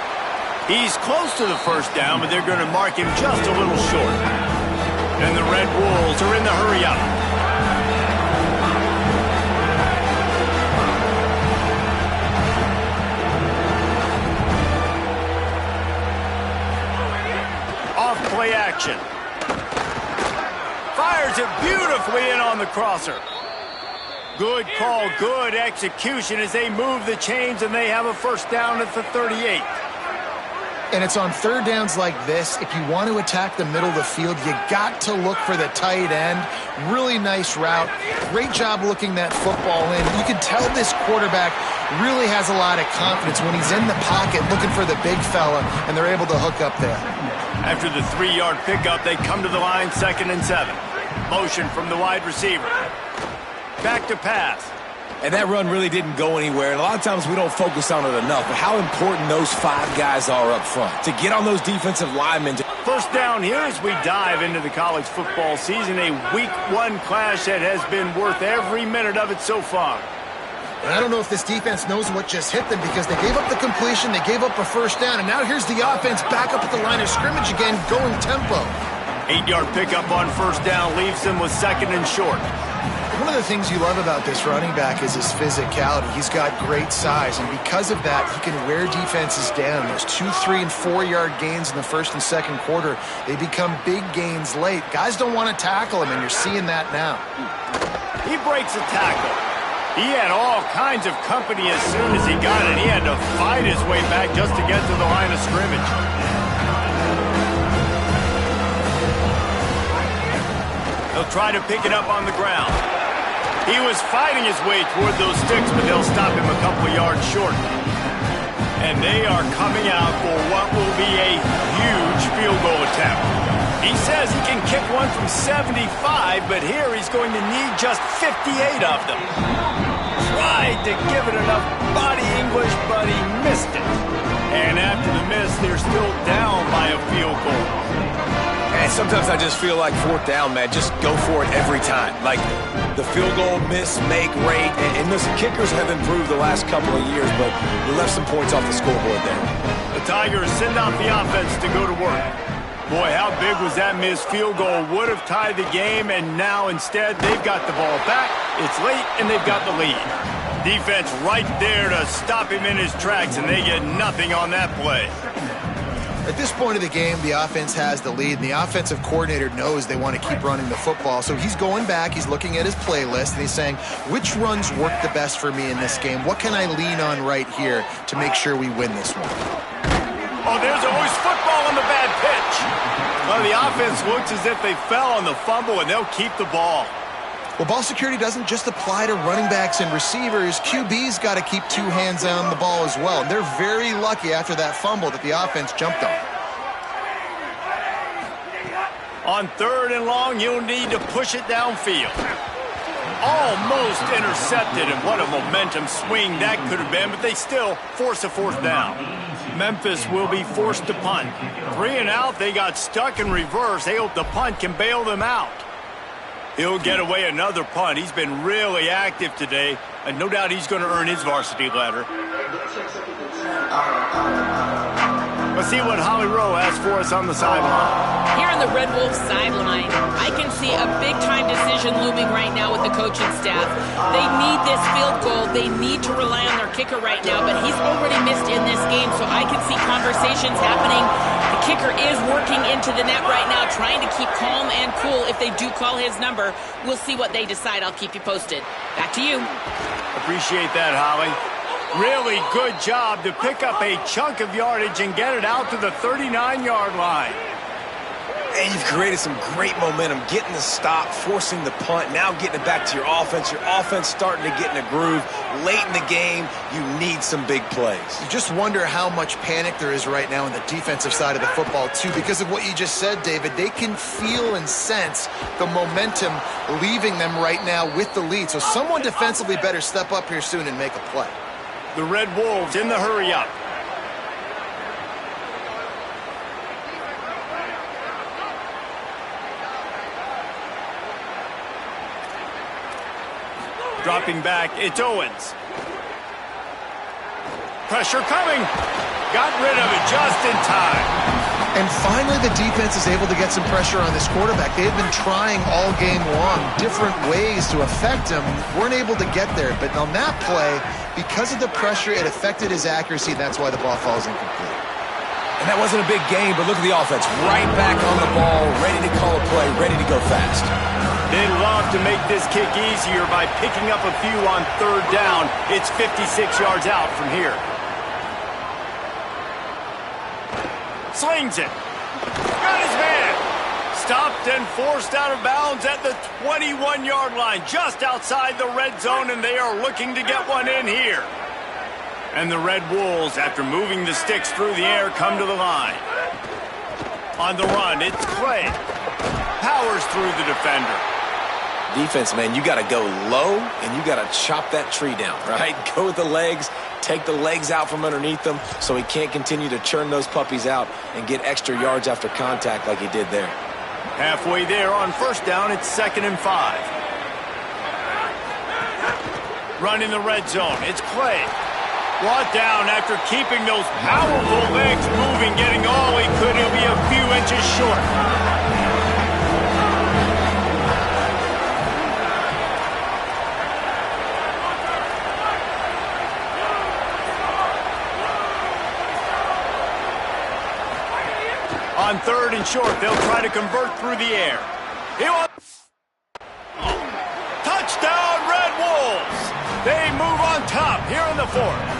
He's close to the first down, but they're going to mark him just a little short. And the Red Wolves are in the hurry-up. action. Fires it beautifully in on the crosser. Good call, good execution as they move the chains, and they have a first down at the 38. And it's on third downs like this. If you want to attack the middle of the field, you got to look for the tight end. Really nice route. Great job looking that football in. You can tell this quarterback really has a lot of confidence when he's in the pocket looking for the big fella, and they're able to hook up there. After the 3-yard pickup, they come to the line, 2nd and 7. Motion from the wide receiver. Back to pass. And that run really didn't go anywhere. And a lot of times we don't focus on it enough, but how important those 5 guys are up front to get on those defensive linemen. First down here as we dive into the college football season. A week 1 clash that has been worth every minute of it so far. And I don't know if this defense knows what just hit them because they gave up the completion, they gave up a first down, and now here's the offense back up at the line of scrimmage again, going tempo. 8-yard pickup on first down leaves them with 2nd and short. One of the things you love about this running back is his physicality. He's got great size, and because of that, he can wear defenses down. Those 2-, 3-, and 4-yard gains in the first and second quarter, they become big gains late. Guys don't want to tackle him, and you're seeing that now. He breaks a tackle. He had all kinds of company as soon as he got it. He had to fight his way back just to get to the line of scrimmage. He'll try to pick it up on the ground. He was fighting his way toward those sticks, but they'll stop him a couple of yards short. And they are coming out for what will be a huge field goal attempt. He says he can kick one from 75, but here he's going to need just 58 of them. Tried to give it enough body English, but he missed it. And after the miss, they're still down by a field goal. And sometimes I just feel like 4th down, man, just go for it every time. Like the field goal, miss, make, rate. And listen, kickers have improved the last couple of years, but we left some points off the scoreboard there. The Tigers send out the offense to go to work. Boy, how big was that missed field goal? Would have tied the game, and now instead they've got the ball back. It's late, and they've got the lead. Defense right there to stop him in his tracks, and they get nothing on that play. At this point of the game, the offense has the lead, and the offensive coordinator knows they want to keep running the football. So he's going back, he's looking at his playlist, and he's saying, which runs work the best for me in this game? What can I lean on right here to make sure we win this one? Oh, there's always football on the bad pitch. Well, the offense looks as if they fell on the fumble, and they'll keep the ball. Well, ball security doesn't just apply to running backs and receivers. QB's got to keep 2 hands on the ball as well. And they're very lucky after that fumble that the offense jumped on. On 3rd and long, you'll need to push it downfield. Almost intercepted, and what a momentum swing that could have been, but they still force a 4th down. Memphis will be forced to punt. 3 and out, they got stuck in reverse. They hope the punt can bail them out. He'll get away another punt. He's been really active today, and no doubt he's going to earn his varsity letter. Let's see what Holly Rowe has for us on the sideline. Here on the Red Wolves sideline, I can see a big-time decision looming right now with the coaching staff. They need this field goal. They need to rely on their kicker right now, but he's already missed in this game, so I can see conversations happening. The kicker is working into the net right now, trying to keep calm and cool if they do call his number. We'll see what they decide. I'll keep you posted. Back to you. Appreciate that, Holly. Really good job to pick up a chunk of yardage and get it out to the 39-yard line. And you've created some great momentum, getting the stop, forcing the punt, now getting it back to your offense. Your offense starting to get in a groove. Late in the game, you need some big plays. You just wonder how much panic there is right now on the defensive side of the football, too, because of what you just said, David. They can feel and sense the momentum leaving them right now with the lead. So someone defensively better step up here soon and make a play. The Red Wolves in the hurry-up. Dropping back, it's Owens. Pressure coming. Got rid of it just in time. And finally, the defense is able to get some pressure on this quarterback. They have been trying all game long different ways to affect him. Weren't able to get there. But on that play, because of the pressure, it affected his accuracy. And that's why the ball falls incomplete. And that wasn't a big gain, but look at the offense. Right back on the ball, ready to call a play, ready to go fast. They love to make this kick easier by picking up a few on third down. It's 56 yards out from here. Slings it. Got his man. Stopped and forced out of bounds at the 21-yard line, just outside the red zone, and they are looking to get one in here. And the Red Wolves, after moving the sticks through the air, come to the line. On the run, it's Clay. Powers through the defender. Defense, man, you got to go low, and you got to chop that tree down, right? Go with the legs, take the legs out from underneath them so he can't continue to churn those puppies out and get extra yards after contact like he did there. Halfway there on first down, it's 2nd and 5. Running the red zone, it's Clay. Brought down after keeping those powerful legs moving, getting all he could. He'll be a few inches short. On 3rd and short, they'll try to convert through the air. Touchdown, Red Wolves! They move on top here in the 4th.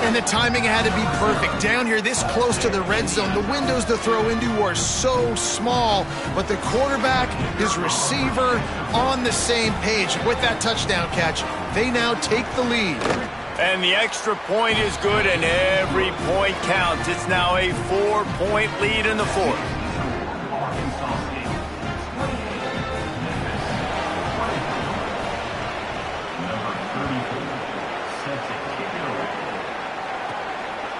And the timing had to be perfect. Down here this close to the red zone, the windows to throw into are so small, but the quarterback, his receiver, on the same page. With that touchdown catch, they now take the lead. And the extra point is good, and every point counts. It's now a 4-point lead in the 4th.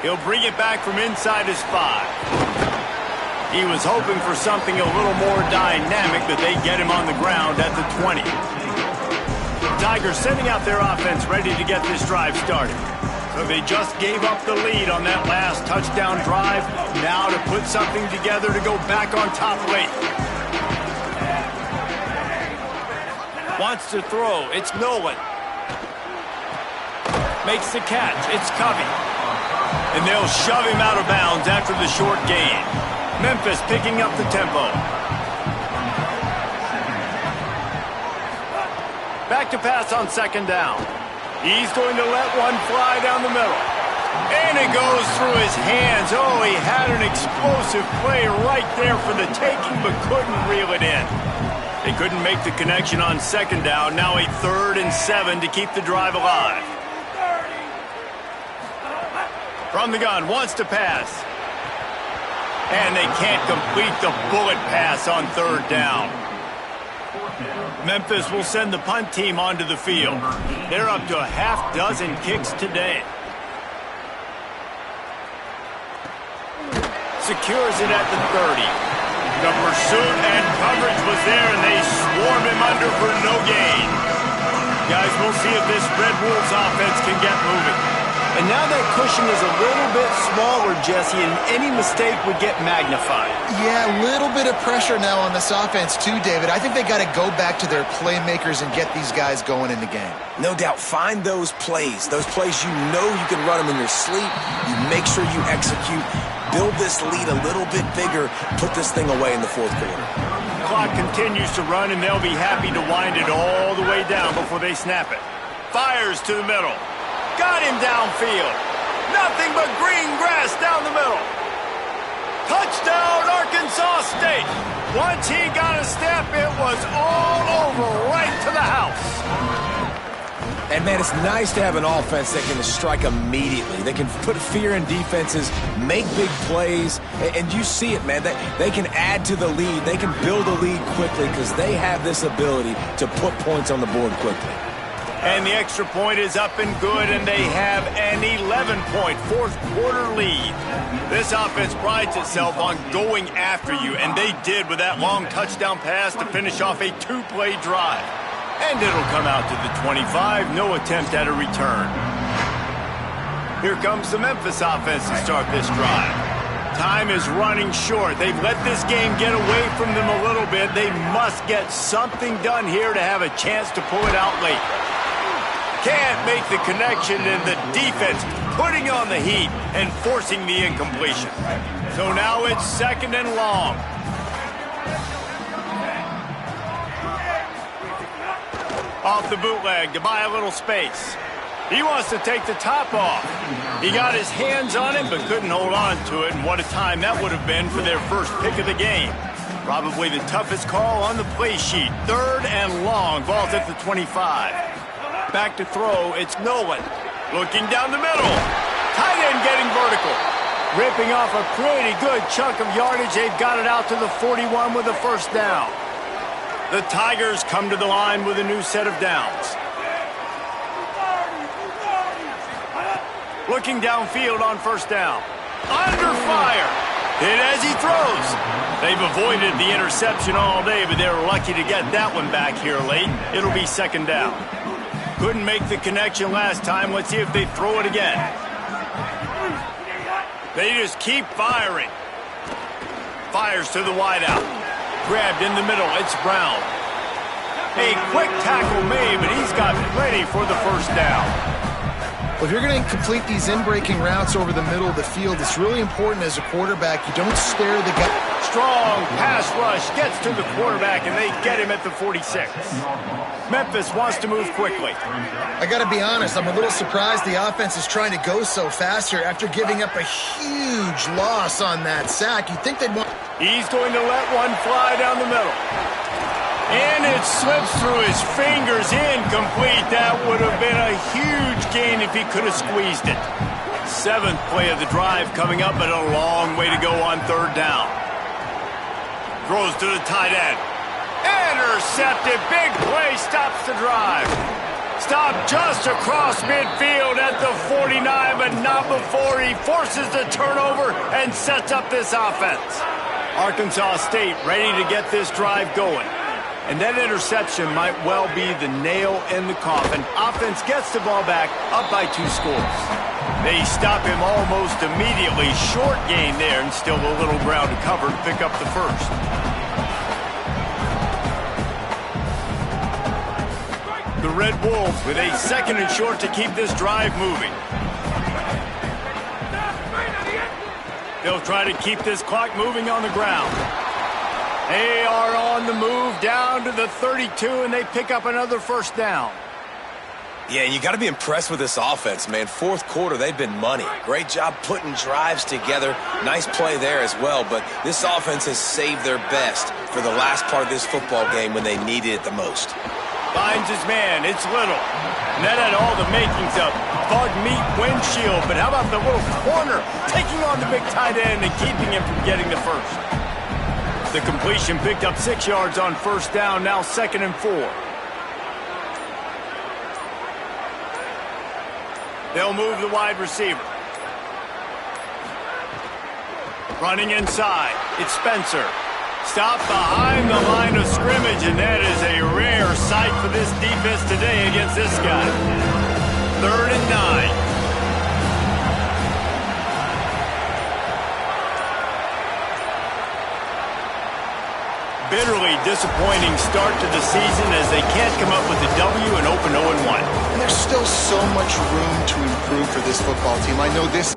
He'll bring it back from inside his 5. He was hoping for something a little more dynamic, but they get him on the ground at the 20. Tigers sending out their offense ready to get this drive started. So they just gave up the lead on that last touchdown drive. Now to put something together to go back on top late. Wants to throw. It's Nolan. Makes the catch. It's Covey. And they'll shove him out of bounds after the short gain. Memphis picking up the tempo. Back to pass on 2nd down. He's going to let one fly down the middle. And it goes through his hands. Oh, he had an explosive play right there for the taking, but couldn't reel it in. They couldn't make the connection on 2nd down. Now a 3rd and 7 to keep the drive alive. From the gun, wants to pass. And they can't complete the bullet pass on 3rd down. Memphis will send the punt team onto the field. They're up to a half-dozen kicks today. Secures it at the 30. The pursuit and coverage was there, and they swarm him under for no gain. Guys, we'll see if this Red Wolves offense can get moving. And now that cushion is a little bit smaller, Jesse, and any mistake would get magnified. Yeah, a little bit of pressure now on this offense too, David. I think they got to go back to their playmakers and get these guys going in the game. No doubt. Find those plays you know you can run them in your sleep. You make sure you execute. Build this lead a little bit bigger. Put this thing away in the 4th quarter. Clock continues to run, and they'll be happy to wind it all the way down before they snap it. Fires to the middle. Got him downfield. Nothing but green grass down the middle. Touchdown, Arkansas State. Once he got a step, it was all over right to the house. And, man, it's nice to have an offense that can strike immediately. They can put fear in defenses, make big plays, and you see it, man. They can add to the lead. They can build a lead quickly because they have this ability to put points on the board quickly. And the extra point is up and good, and they have an 11-point 4th quarter lead. This offense prides itself on going after you, and they did with that long touchdown pass to finish off a 2-play drive. And it'll come out to the 25, no attempt at a return. Here comes the Memphis offense to start this drive. Time is running short. They've let this game get away from them a little bit. They must get something done here to have a chance to pull it out late. Can't make the connection, and the defense putting on the heat and forcing the incompletion. So now it's 2nd and long. Off the bootleg to buy a little space. He wants to take the top off. He got his hands on it but couldn't hold on to it, and what a time that would have been for their first pick of the game. Probably the toughest call on the play sheet. 3rd and long. Ball's at the 25. Back to throw. It's Nolan. Looking down the middle. Tight end getting vertical. Ripping off a pretty good chunk of yardage. They've got it out to the 41 with a first down. The Tigers come to the line with a new set of downs. Looking downfield on first down. Under fire. Hit as he throws. They've avoided the interception all day, but they were lucky to get that one back here late. It'll be 2nd down. Couldn't make the connection last time. Let's see if they throw it again. They just keep firing. Fires to the wideout. Grabbed in the middle. It's Brown. A quick tackle made, but he's got ready for the first down. Well, if you're going to complete these in-breaking routes over the middle of the field, it's really important as a quarterback you don't stare the guy. Strong pass rush gets to the quarterback, and they get him at the 46. Memphis wants to move quickly. I got to be honest, I'm a little surprised the offense is trying to go so fast here after giving up a huge loss on that sack. You'd think they'd want... He's going to let one fly down the middle. And it slips through his fingers, incomplete. That would have been a huge gain if he could have squeezed it. 7th play of the drive coming up, but a long way to go on 3rd down. Throws to the tight end. Intercepted. Big play stops the drive. Stopped just across midfield at the 49, but not before he forces the turnover and sets up this offense. Arkansas State ready to get this drive going. And that interception might well be the nail in the coffin. Offense gets the ball back, up by 2 scores. They stop him almost immediately. Short gain there, and still a little ground to cover to pick up the first. The Red Wolves with a 2nd and short to keep this drive moving. They'll try to keep this clock moving on the ground. They are on the move down to the 32, and they pick up another first down. Yeah, you got to be impressed with this offense, man. 4th quarter, they've been money. Great job putting drives together. Nice play there as well, but this offense has saved their best for the last part of this football game when they needed it the most. Finds his man. It's Little. And that had all the makings of bug meat windshield, but how about the little corner taking on the big tight end and keeping him from getting the first? The completion picked up 6 yards on first down, now 2nd and 4. They'll move the wide receiver. Running inside, it's Spencer. Stopped behind the line of scrimmage, and that is a rare sight for this defense today against this guy. 3rd and 9. Bitterly disappointing start to the season as they can't come up with a W and open 0-1. And there's still so much room to improve for this football team. I know this...